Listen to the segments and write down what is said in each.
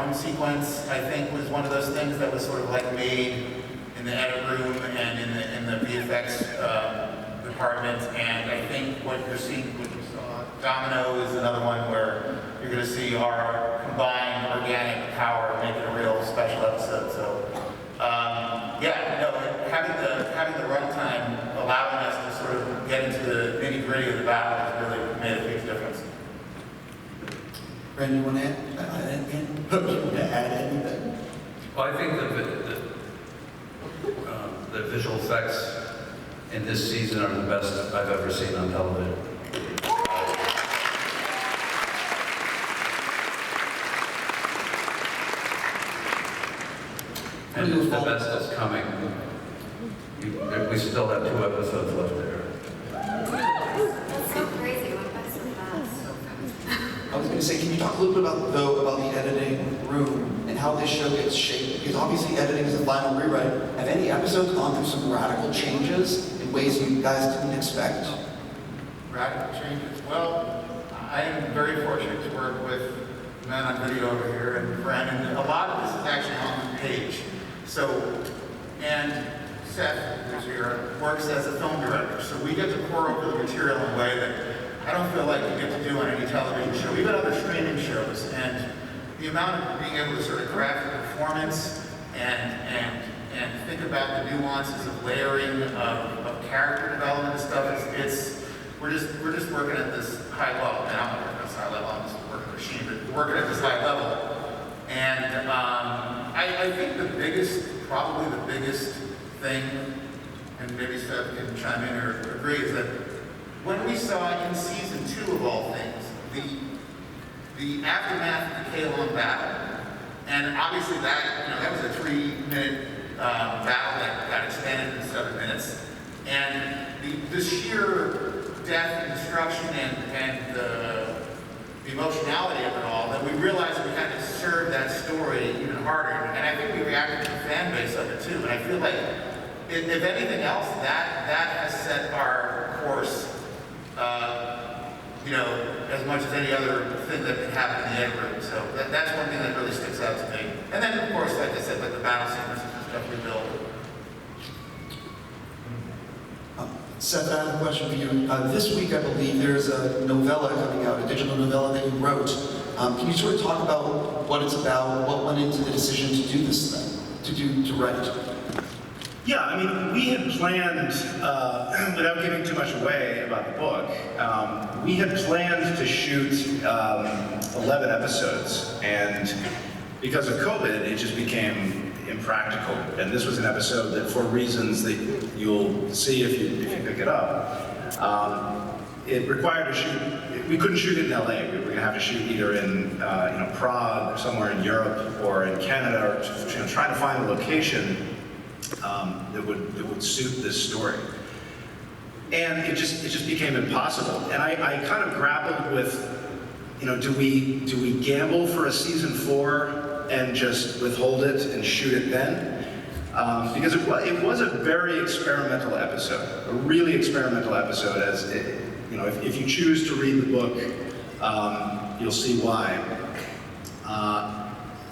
drum sequence, I think, was one of those things that was sort of like made in the edit room and in the VFX department. And I think what you're seeing, what you saw, Domino is another one where you're going to see our combined organic power making a real special episode. So, yeah, no, having the runtime allowing us to sort of get into the nitty-gritty of the battle has really made a huge difference. Brandon, you want to add anything? Well, I think the visual effects in this season are the best I've ever seen on television. And the best is coming. We still have 2 episodes left there. That's so crazy. What about so fast? I was going to say, can you talk a little bit about the editing room and how this show gets shaped? Because obviously editing is the final rewrite. Have any episodes gone through some radical changes in ways you guys didn't expect? Radical changes? Well, I am very fortunate to work with the man on video over here and Brandon. A lot of this is actually on the page. So, and Seth, who's here, works as a film director. So we get to pour over the material in a way that I don't feel like we get to do on any television show, even other streaming shows. And the amount of being able to sort of craft the performance and think about the nuances of layering of character development and stuff, we're just working at this high level. And I'm not working at this high level, I'm just working machine, but we're working at this high level. And I think probably the biggest thing, and maybe Seth can chime in or agree, is that when we saw in season 2 of all things, the aftermath of the Kalon battle, and obviously that was a 3-minute battle that got expanded in 7 minutes, and the sheer death and destruction and the emotionality of it all, that we realized that we had to serve that story even harder, and I think we reacted to the fan base of it too, and I feel like, if anything else, that has set our course, as much as any other thing that can happen in the edit room. So that's one thing that really sticks out to me. And then, of course, like I said, like the battle sequences and stuff we build. Seth, I have a question for you. This week, I believe, there's a novella coming out, a digital novella that you wrote. Can you sort of talk about what it's about, what went into the decision to do this thing, to write it? Yeah, I mean, we had planned, without giving too much away about the book, we had planned to shoot 11 episodes, and because of COVID, it just became impractical. And this was an episode that, for reasons that you'll see if you pick it up, it required a shoot. We couldn't shoot it in LA. We were going to have to shoot either in Prague or somewhere in Europe or in Canada, or trying to find a location that would suit this story. And it just became impossible. And I kind of grappled with, do we gamble for a season 4 and just withhold it and shoot it then? Because it was a very experimental episode, a really experimental episode. As if you choose to read the book, you'll see why.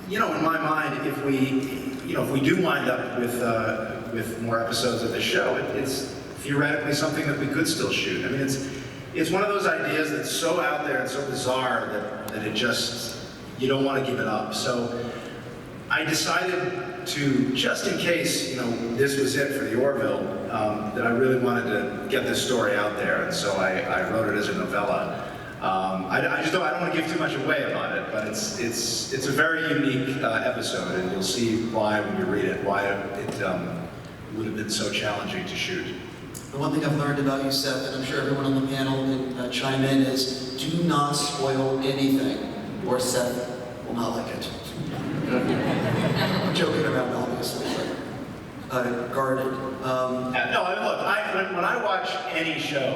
In my mind, if we do wind up with more episodes of the show, it's theoretically something that we could still shoot. I mean, it's one of those ideas that's so out there and so bizarre that it just, you don't want to give it up. So I decided to, just in case, this was it for the Orville, that I really wanted to get this story out there, and so I wrote it as a novella. I don't want to give too much away about it, but it's a very unique episode, and you'll see why when you read it, why it would have been so challenging to shoot. The one thing I've learned about you, Seth, and I'm sure everyone on the panel can chime in, is do not spoil anything, or Seth will not like it. I'm joking around, obviously, but guarded. No, look, when I watch any show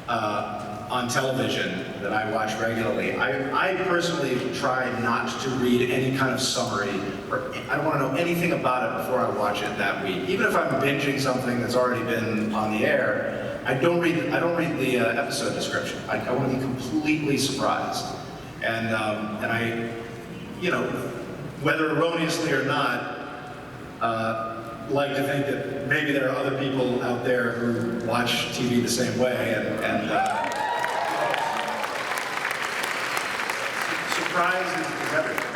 on television that I watch regularly, I personally try not to read any kind of summary, or I don't want to know anything about it before I watch it that week. Even if I'm binging something that's already been on the air, I don't read the episode description. I want to be completely surprised, and I you know, whether erroneously or not, like to think that maybe there are other people out there who watch TV the same way, and surprise is everything.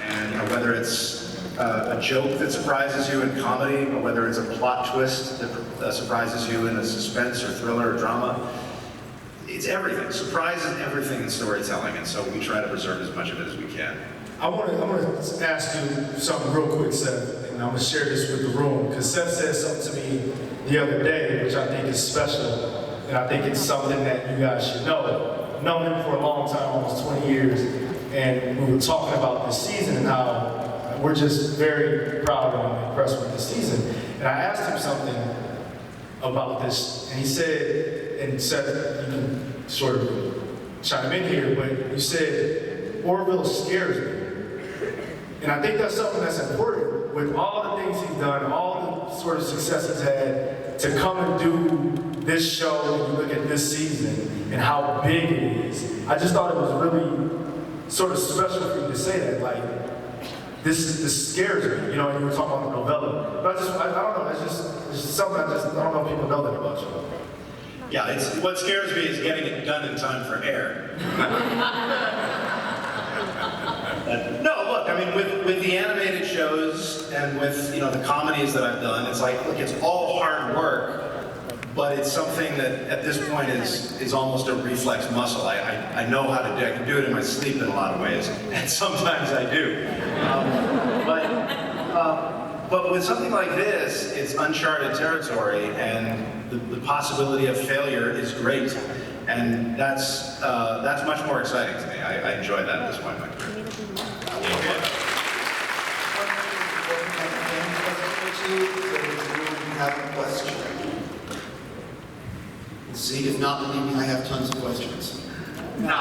And you know, whether it's a joke that surprises you in comedy, or whether it's a plot twist that surprises you in a suspense or thriller or drama, it's everything. Surprise is everything in storytelling, and so we try to preserve as much of it as we can. I want to ask you something real quick, Seth, and I'm going to share this with the room, because Seth said something to me the other day, which I think is special, and I think it's something that you guys should know. I've known him for a long time, almost 20 years, and we were talking about this season and how we're just very proud and impressed with this season. And I asked him something about this, and he said, and Seth, you can sort of chime in here, but you said, Orville scares me. And I think that's something that's important with all the things he's done, all the sort of success he's had, to come and do this show, when you look at this season and how big it is. I just thought it was really sort of special for you to say that, like, this scares me, you know, and you were talking about the novella. But I don't know, it's just something I don't know if people know that about you. Yeah, what scares me is getting it done in time for air. No, look, I mean, with the animated shows and with, you know, the comedies that I've done, it's like, look, it's all hard work, but it's something that at this point is almost a reflex muscle. I know how to do it. I can do it in my sleep in a lot of ways, and sometimes I do. But with something like this, it's uncharted territory, and the possibility of failure is great. And that's much more exciting to me. I enjoy that at this point in my career. Have a question? Let's see, if not, believe me, I have tons of questions. No,